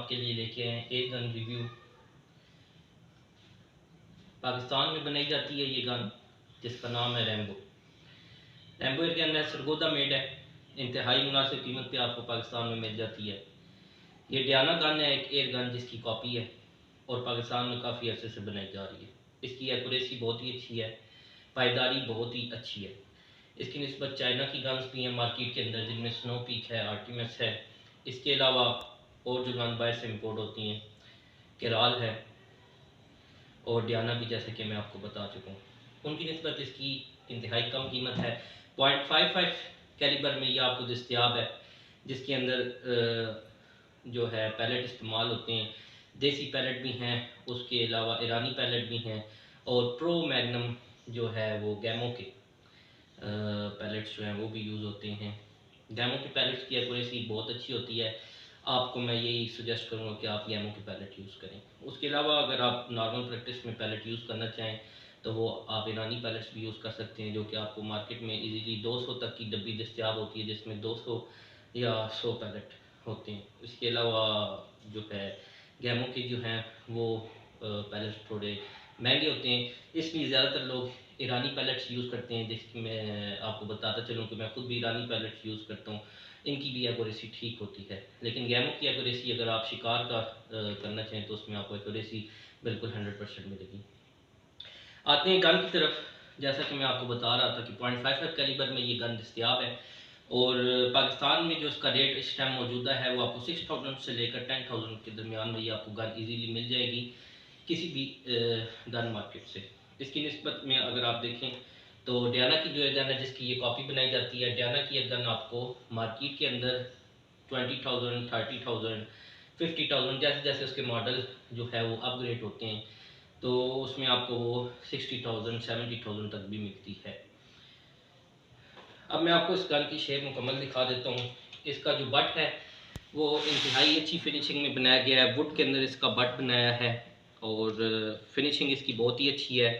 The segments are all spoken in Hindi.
आपके लिए लेके आए एयर गन रिव्यू। पाकिस्तान में बनाई जाती है ये गन, जिसका नाम है रैम्बो। रैम्बो एयर गन है, सरगोदा मेड है, इंतहाई मुनासिब कीमत पे आपको पाकिस्तान में मिल जाती है। ये डियाना गन है, एक एयर गन जिसकी कॉपी है और पाकिस्तान में काफ़ी अरसे से बनाई जा रही है। इसकी एक्यूरेसी बहुत ही अच्छी है, पायदारी बहुत ही अच्छी है। इसकी निस्बत चाइना की गन्स भी हैं मार्केट के अंदर, जिनमें स्नो पीक है, आर्टिमस है। इसके अलावा और जो गन बाहर से इम्पोर्ट होती हैं, केराल है और डियाना भी, जैसे कि मैं आपको बता चुका हूँ। उनकी निस्बत इसकी इंतहाई कम कीमत है। 0.55 कैलिबर में ये आपको दस्तयाब है, जिसके अंदर जो है पैलेट इस्तेमाल होते हैं। देसी पैलेट भी हैं, उसके अलावा ईरानी पैलेट भी हैं और प्रो मैग्नम जो है वो गैमो के पैलेट्स जो हैं वो भी यूज़ होते हैं। गैमो के पैलेट्स की एक्यूरेसी बहुत अच्छी होती है। आपको मैं यही सजेस्ट करूँगा कि आप गैमो के पैलेट यूज़ करें। उसके अलावा अगर आप नॉर्मल प्रैक्टिस में पैलेट यूज़ करना चाहें तो वो आप ईरानी पैलेट्स भी यूज़ कर सकते हैं, जो कि आपको मार्केट में इजीली 200 तक की डब्बी दस्तयाब होती है, जिसमें 200 या 100 पैलेट होते हैं। इसके अलावा जो है गैमो के जो हैं वो पैलेट्स थोड़े महंगे होते हैं, इसलिए ज़्यादातर लोग ईरानी पैलेट्स यूज़ करते हैं, जिसकी मैं आपको बताता चलूँ कि मैं खुद भी ईरानी पैलेट्स यूज़ करता हूँ। इनकी भी एक्यूरेसी ठीक होती है, लेकिन गैमो की एक्यूरेसी अगर आप शिकार का करना चाहें तो उसमें आपको एक्यूरेसी बिल्कुल 100% मिलेगी। आते हैं गन की तरफ। जैसा कि मैं आपको बता रहा था कि 0.55 कैलिबर में ये गन दस्तयाब है और पाकिस्तान में जो इसका रेट इस टाइम मौजूदा है वो आपको 6000 से लेकर 10,000 के दरमियान में ये आपको गन इजीली मिल जाएगी किसी भी गन मार्केट से। इसकी निस्बत में अगर आप देखें तो डियाना की जो गन है जिसकी ये कॉपी बनाई जाती है, डियाना की एक गन आपको मार्केट के अंदर 20,000, 30,000, 50,000 जैसे जैसे उसके मॉडल जो है वो अपग्रेड होते हैं तो उसमें आपको वो 60,000, 70,000 तक भी मिलती है। अब मैं आपको इस गन की शेप मुकम्मल दिखा देता हूँ। इसका जो बट है वो इंतहाई अच्छी फिनिशिंग में बनाया गया है, वुड के अंदर इसका बट बनाया है और फिनिशिंग इसकी बहुत ही अच्छी है,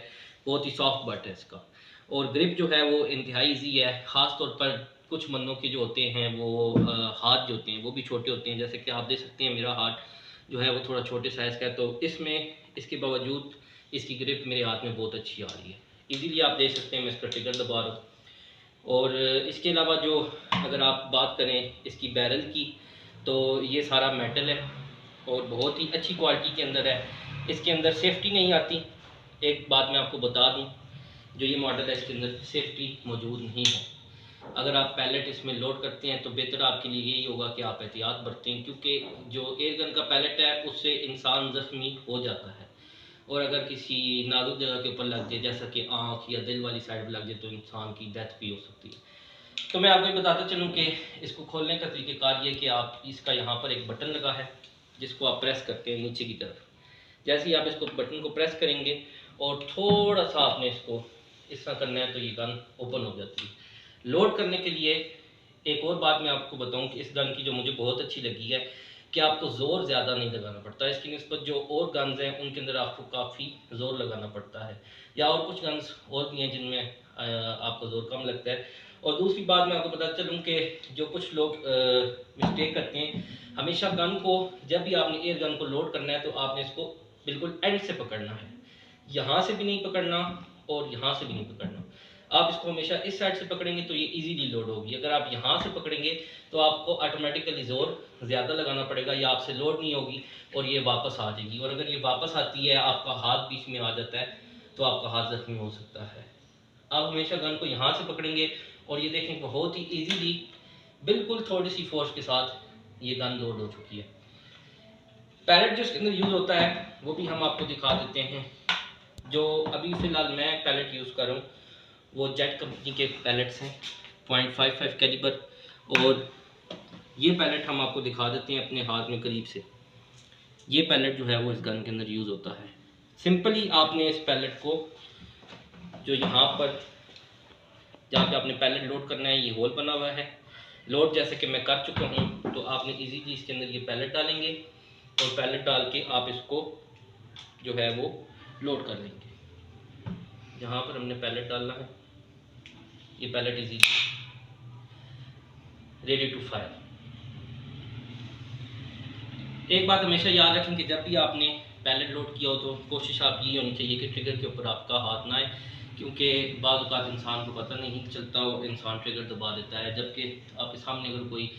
बहुत ही सॉफ्ट बट है इसका। और ग्रिप जो है वो इंतहाई ईजी है, ख़ास तौर पर कुछ बंदों के जो होते हैं वो हाथ जो होते हैं वो भी छोटे होते हैं, जैसे कि आप देख सकते हैं मेरा हाथ जो है वो थोड़ा छोटे साइज़ का है, तो इसमें इसके बावजूद इसकी ग्रिप मेरे हाथ में बहुत अच्छी आ रही है। इजीली आप देख सकते हैं मैं इसका ट्रिगर दबा रहा हूँ। और इसके अलावा जो अगर आप बात करें इसकी बैरल की तो ये सारा मेटल है और बहुत ही अच्छी क्वालिटी के अंदर है। इसके अंदर सेफ्टी नहीं आती, एक बात मैं आपको बता दूं, जो ये मॉडल है इसके अंदर सेफ्टी मौजूद नहीं है। अगर आप पैलेट इसमें लोड करते हैं तो बेहतर आपके लिए यही होगा कि आप एहतियात बरतें, क्योंकि जो एयरगन का पैलेट है उससे इंसान ज़ख्मी हो जाता है और अगर किसी नाजुक जगह के ऊपर लग जाए जैसा कि आँख या दिल वाली साइड पर लग जाए तो इंसान की डेथ भी हो सकती है। तो मैं आपको बताता चलूँ कि इसको खोलने का तरीक़ेकार ये कि आप इसका यहाँ पर एक बटन लगा है जिसको आप प्रेस करते हैं नीचे की तरफ। जैसे ही आप इसको बटन को प्रेस करेंगे और थोड़ा सा आपने इसको इस तरह करना है तो ये गन ओपन हो जाती है। लोड करने के लिए एक और बात मैं आपको बताऊं कि इस गन की जो मुझे बहुत अच्छी लगी है कि आपको ज़ोर ज़्यादा नहीं लगाना पड़ता। इसकी निस्बत जो और गन्स हैं उनके अंदर आपको काफ़ी ज़ोर लगाना पड़ता है, या और कुछ गन्स और भी हैं जिनमें आपको ज़ोर कम लगता है। और दूसरी बात मैं आपको बताता चलूँ कि जो कुछ लोग मिस्टेक करते हैं, हमेशा गन को जब भी आपने एयर गन को लोड करना है तो आपने इसको बिल्कुल एंड से पकड़ना है, यहाँ से भी नहीं पकड़ना और यहाँ से भी नहीं पकड़ना। आप इसको हमेशा इस साइड से पकड़ेंगे तो ये इजीली लोड होगी। अगर आप यहाँ से पकड़ेंगे तो आपको ऑटोमेटिकली ज़ोर ज़्यादा लगाना पड़ेगा या आपसे लोड नहीं होगी और ये वापस आ जाएगी। और अगर ये वापस आती है, आपका हाथ बीच में आ जाता है तो आपका हाथ ज़ख्मी हो सकता है। आप हमेशा गन को यहाँ से पकड़ेंगे और ये देखें बहुत ही ईजीली बिल्कुल थोड़ी सी फोर्स के साथ ये गन लोड हो चुकी है। पैलेट जो इसके अंदर यूज़ होता है वो भी हम आपको दिखा देते हैं। जो अभी फ़िलहाल मैं पैलेट यूज़ कर रहा हूँ वो जेट कंपनी के पैलेट्स हैं 0.55 कैलिबर, और ये पैलेट हम आपको दिखा देते हैं अपने हाथ में करीब से। ये पैलेट जो है वो इस गन के अंदर यूज़ होता है। सिंपली आपने इस पैलेट को जो यहाँ पर जहाँ पे आपने पैलेट लोड करना है ये होल बना हुआ है, लोड जैसे कि मैं कर चुका हूँ, तो आपने इजीली इसके अंदर ये पैलेट डालेंगे और पैलेट डाल के आप इसको जो है वो लोड कर लेंगे। जहाँ पर हमने पैलेट डालना है ये pallet easily ready to fire. एक बात हमेशा याद रखें कि जब भी आपने पैलेट लोड किया हो तो कोशिश आपकी ये होनी चाहिए कि ट्रिगर के ऊपर आपका हाथ ना आए, क्योंकि बाद औक़ात इंसान को पता नहीं चलता, वो इंसान ट्रिगर दबा देता है, जबकि आपके सामने अगर कोई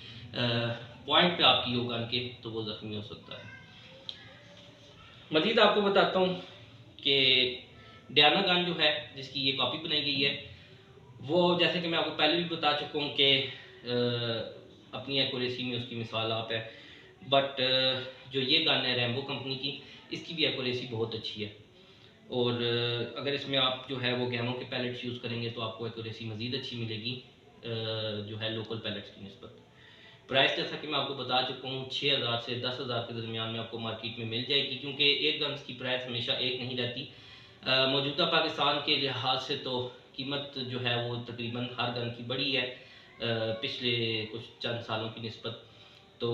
पॉइंट पे आपकी हो गन के तो वो ज़ख्मी हो सकता है। मज़ीद आपको बताता हूँ कि डियाना गन जो है जिसकी ये कॉपी बनाई गई है, वो जैसे कि मैं आपको पहले भी बता चुका हूँ कि अपनी एक्यूरेसी में उसकी मिसाल आप है, बट जो ये गन है रैम्बो कंपनी की, इसकी भी एक्यूरेसी बहुत अच्छी है। और अगर इसमें आप जो है वो गैमो के पैलेट्स यूज़ करेंगे तो आपको एक्यूरेसी मज़ीद अच्छी मिलेगी जो है लोकल पैलेट्स की निस्बत। प्राइस जैसा कि मैं आपको बता चुका हूँ 6000 से 10,000 के दरमियान में आपको मार्केट में मिल जाएगी, क्योंकि एक गन्स की प्राइस हमेशा एक नहीं रहती। मौजूदा पाकिस्तान के लिहाज से तो कीमत जो है वो तकरीबन हर गन की बढ़ी है पिछले कुछ चंद सालों की निस्बत, तो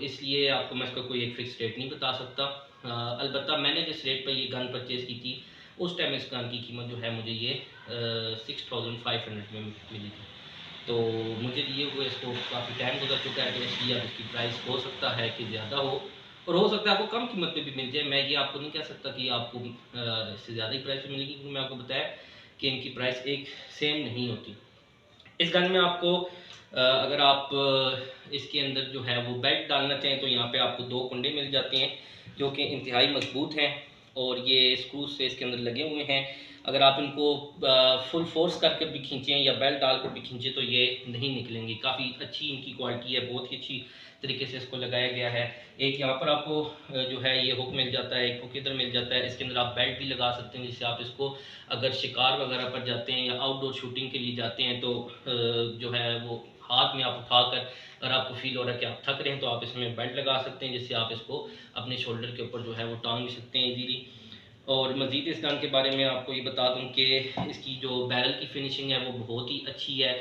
इसलिए आपको मैं इसका कोई एक फिक्स रेट नहीं बता सकता। अलबत्ता मैंने जिस रेट पर ये गन परचेज़ की थी उस टाइम इस गन की कीमत जो है मुझे ये 6500 में मिली थी, तो मुझे लिए हुए इसको काफ़ी टाइम गुजर चुका है, तो इसलिए अब इसकी प्राइस हो सकता है कि ज़्यादा हो और हो सकता है आपको कम कीमत पे भी मिल जाए। मैं ये आपको नहीं कह सकता कि आपको इससे ज़्यादा ही प्राइस पे मिलेगी, क्योंकि मैं आपको बताया कि इनकी प्राइस एक सेम नहीं होती। इस गन में आपको अगर आप इसके अंदर जो है वो बेल्ट डालना चाहें तो यहाँ पे आपको 2 कुंडे मिल जाते हैं जो कि इंतहाई मजबूत हैं और ये स्क्रूज से इसके अंदर लगे हुए हैं। अगर आप इनको फुल फोर्स करके भी खींचें या बेल्ट डाल कर भी खींचें तो ये नहीं निकलेंगी। काफ़ी अच्छी इनकी क्वालिटी है, बहुत ही अच्छी तरीके से इसको लगाया गया है। एक यहाँ पर आपको जो है ये हुक मिल जाता है, एक हुक इधर मिल जाता है। इसके अंदर आप बेल्ट भी लगा सकते हैं, जिससे आप इसको अगर शिकार वगैरह पर जाते हैं या आउटडोर शूटिंग के लिए जाते हैं तो जो है वो हाथ में आप उठाकर अगर आपको फील हो रहा है कि आप थक रहे हैं तो आप इसमें बेल्ट लगा सकते हैं, जिससे आप इसको अपने शोल्डर के ऊपर जो है वो टांग भी सकते हैं इजीली। और मज़ीद इस गन के बारे में आपको ये बता दूं कि इसकी जो बैरल की फिनिशिंग है वो बहुत ही अच्छी है।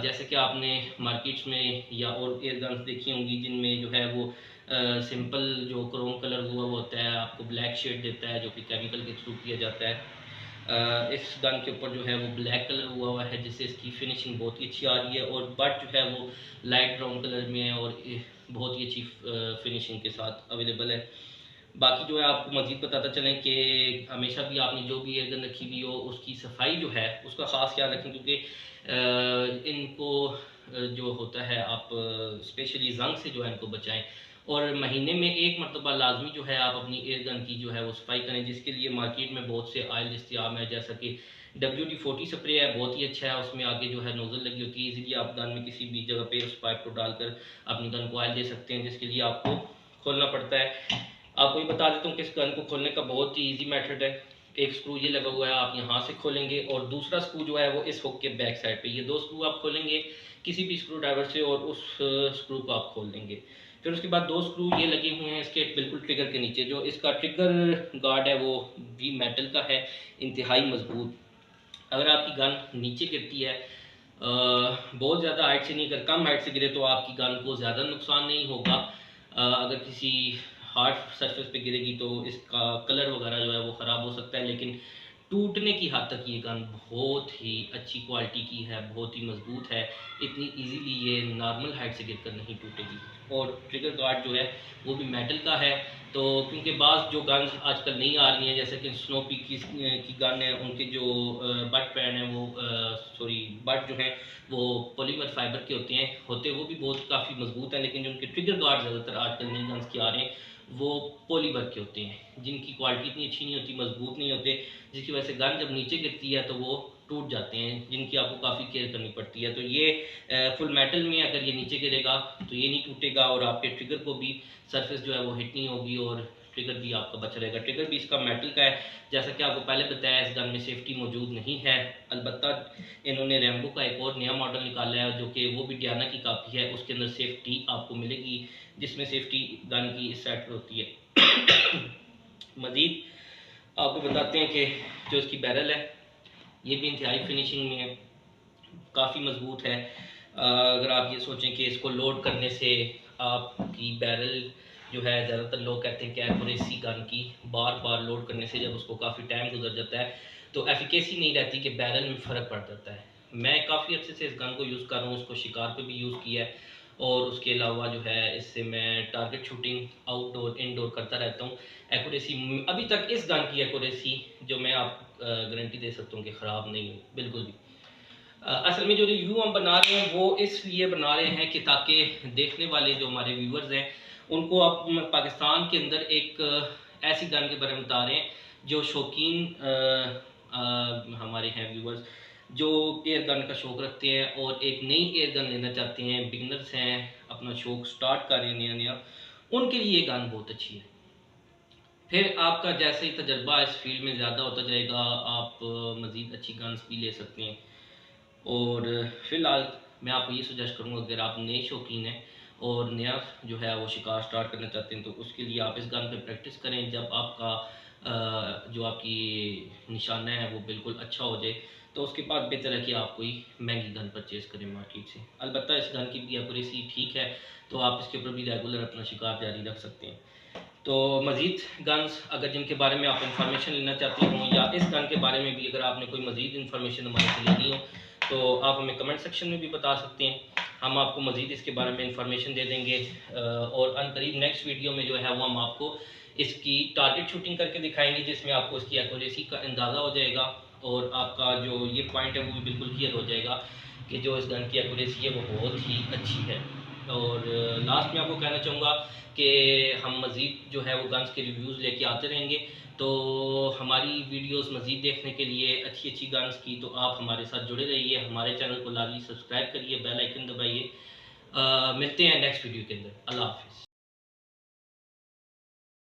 जैसे कि आपने मार्केट्स में या और एयर गन्स देखी होंगी जिनमें जो है वो सिंपल जो क्रोम कलर हुआ होता है आपको ब्लैक शेड देता है, जो कि केमिकल के थ्रू किया जाता है। इस गन के ऊपर जो है वो ब्लैक कलर हुआ है, जिससे इसकी फिनिशिंग बहुत ही अच्छी आ रही है और बट जो है वो लाइट ब्राउन कलर में है और बहुत ही अच्छी फिनिशिंग के साथ अवेलेबल है। बाकी जो है आपको मज़ीद बताता चलें कि हमेशा भी आपने जो भी एयर गन रखी हुई हो उसकी सफाई जो है उसका ख़ास ख्याल रखें, क्योंकि इनको जो होता है आप स्पेशली जंग से जो है इनको बचाएं और महीने में एक मरतबा लाजमी जो है आप अपनी एयर गन की जो है वो सफाई करें, जिसके लिए मार्केट में बहुत से ऑयल इस्तेमाल है, जैसा कि WD-40 स्प्रे है, बहुत ही अच्छा है। उसमें आगे जो है नोज़ल लगी होती है, इजीली आप गन में किसी भी जगह पे उस पाइप को डालकर अपनी गन को ऑयल दे सकते हैं, जिसके लिए आपको खोलना पड़ता है। आपको ये बता देता हूँ कि इस गन को खोलने का बहुत ही ईजी मेथड है। एक स्क्रू ये लगा हुआ है, आप यहाँ से खोलेंगे और दूसरा स्क्रू जो है वो इस हुक के बैक साइड पे, ये 2 स्क्रू आप खोलेंगे किसी भी स्क्रू ड्राइवर से और उस स्क्रू को आप खोल देंगे। फिर उसके बाद 2 स्क्रू ये लगे हुए हैं इसके बिल्कुल ट्रिगर के नीचे। जो इसका ट्रिगर गार्ड है वो भी मेटल का है, इंतहाई मजबूत। अगर आपकी गन नीचे गिरती है बहुत ज़्यादा हाइट से नहीं, अगर कम हाइट से गिरे तो आपकी गन को ज़्यादा नुकसान नहीं होगा। अगर किसी हार्ड सरफेस पे गिरेगी तो इसका कलर वगैरह जो है वो ख़राब हो सकता है, लेकिन टूटने की हद तक ये गन बहुत ही अच्छी क्वालिटी की है, बहुत ही मजबूत है। इतनी इजीली ये नॉर्मल हाइट से गिरकर नहीं टूटेगी। और ट्रिगर गार्ड जो है वो भी मेटल का है, तो क्योंकि बाज़ जो गन्स आजकल नहीं आ रही हैं जैसे कि स्नोपी की गन है, उनके जो बट पैन है वो सॉरी बट जो है वो पॉलीमर फाइबर के होते वो भी बहुत काफ़ी मजबूत हैं, लेकिन जो उनके ट्रिगर गार्ड ज़्यादातर आजकल नई गन्स के आ रहे हैं वो पॉलीमर के होते हैं, जिनकी क्वालिटी इतनी अच्छी नहीं होती, मजबूत नहीं होते, जिसकी वजह से गन जब नीचे गिरती है तो वो टूट जाते हैं, जिनकी आपको काफ़ी केयर करनी पड़ती है। तो ये फुल मेटल में अगर ये नीचे गिरेगा तो ये नहीं टूटेगा और आपके ट्रिगर को भी सरफेस जो है वो हिट नहीं होगी और ट्रिगर भी आपका बचा रहेगा। ट्रिगर भी इसका मेटल का है, जैसा कि आपको पहले बताया इस गन में सेफ्टी मौजूद नहीं है। अलबत्ता इन्होंने रैम्बो का एक और नया मॉडल निकाला है जो कि वो भी डियाना की कापी है, उसके अंदर सेफ्टी आपको मिलेगी, जिसमें सेफ्टी गन की इस साइड पर होती है। मज़ीद आपको बताते हैं कि जो इसकी बैरल है ये भी इंतहाई फिनिशिंग में है, काफ़ी मजबूत है। अगर आप ये सोचें कि इसको लोड करने से आपकी बैरल जो है, ज़्यादातर लोग कहते हैं कि एक्यूरेसी गन की बार बार लोड करने से जब उसको काफ़ी टाइम गुजर जाता है तो एफिकेसी नहीं रहती कि बैरल में फ़र्क पड़ जाता है। मैं काफ़ी अच्छे से इस गन को यूज़ कर रहा हूँ, उसको शिकार पे भी यूज़ किया है और उसके अलावा जो है इससे मैं टारगेट शूटिंग आउटडोर इनडोर करता रहता हूँ। एक्यूरेसी अभी तक इस गन की एक्यूरेसी जो मैं आपको गारंटी दे सकता हूँ कि ख़राब नहीं हुई बिल्कुल भी। असल में जो रिव्यू हम बना रहे हैं वो इसलिए बना रहे हैं कि ताकि देखने वाले जो हमारे व्यूअर्स हैं उनको आप पाकिस्तान के अंदर एक ऐसी गन के बारे में बता रहे हैं जो शौकीन हमारे हैं व्यूअर्स जो एयर गन का शौक़ रखते हैं और एक नई एयर गन लेना चाहते हैं, बिगनर्स हैं, अपना शौक़ स्टार्ट कर रहे हैं नया नया, उनके लिए ये गन बहुत अच्छी है। फिर आपका जैसे ही तजर्बा इस फील्ड में ज़्यादा होता जाएगा आप मज़ीद अच्छी गन्स भी ले सकते हैं। और फ़िलहाल मैं आपको ये सजेस्ट करूँगा अगर आप नए शौकीन हैं और नया जो है वो शिकार स्टार्ट करना चाहते हैं तो उसके लिए आप इस गन पे प्रैक्टिस करें। जब आपका जो आपकी निशाना है वो बिल्कुल अच्छा हो जाए तो उसके बाद बेहतर है कि आप कोई महंगी गन परचेज़ करें मार्केट से। अलबत्ता इस गन की भी एक्यूरेसी ठीक है तो आप इसके ऊपर भी रेगुलर अपना शिकार जारी रख सकते हैं। तो मज़ीद गन्स अगर जिनके बारे में आप इंफॉर्मेशन लेना चाहते हो या इस गन के बारे में भी अगर आपने कोई मज़ीद इंफॉर्मेशन हमारे से लेनी हो तो आप हमें कमेंट सेक्शन में भी बता सकते हैं, हम आपको मज़ीद इसके बारे में इंफॉर्मेशन दे देंगे। और अनकरीब नेक्स्ट वीडियो में जो है वो हम आपको इसकी टारगेट शूटिंग करके दिखाएंगे जिसमें आपको इसकी एक्यूरेसी का अंदाज़ा हो जाएगा और आपका जो ये पॉइंट है वो भी बिल्कुल क्लियर हो जाएगा कि जो इस गन की एक्यूरेसी है वो बहुत ही अच्छी है। और लास्ट में आपको कहना चाहूँगा कि हम मज़ीद जो है वो गन्स के रिव्यूज़ लेके आते रहेंगे, तो हमारी वीडियोस मज़ीद देखने के लिए अच्छी अच्छी गन्स की तो आप हमारे साथ जुड़े रहिए, हमारे चैनल को लाजमी सब्सक्राइब करिए, बेल आइकन दबाइए। मिलते हैं नेक्स्ट वीडियो के अंदर। अल्लाह हाफ़िज़।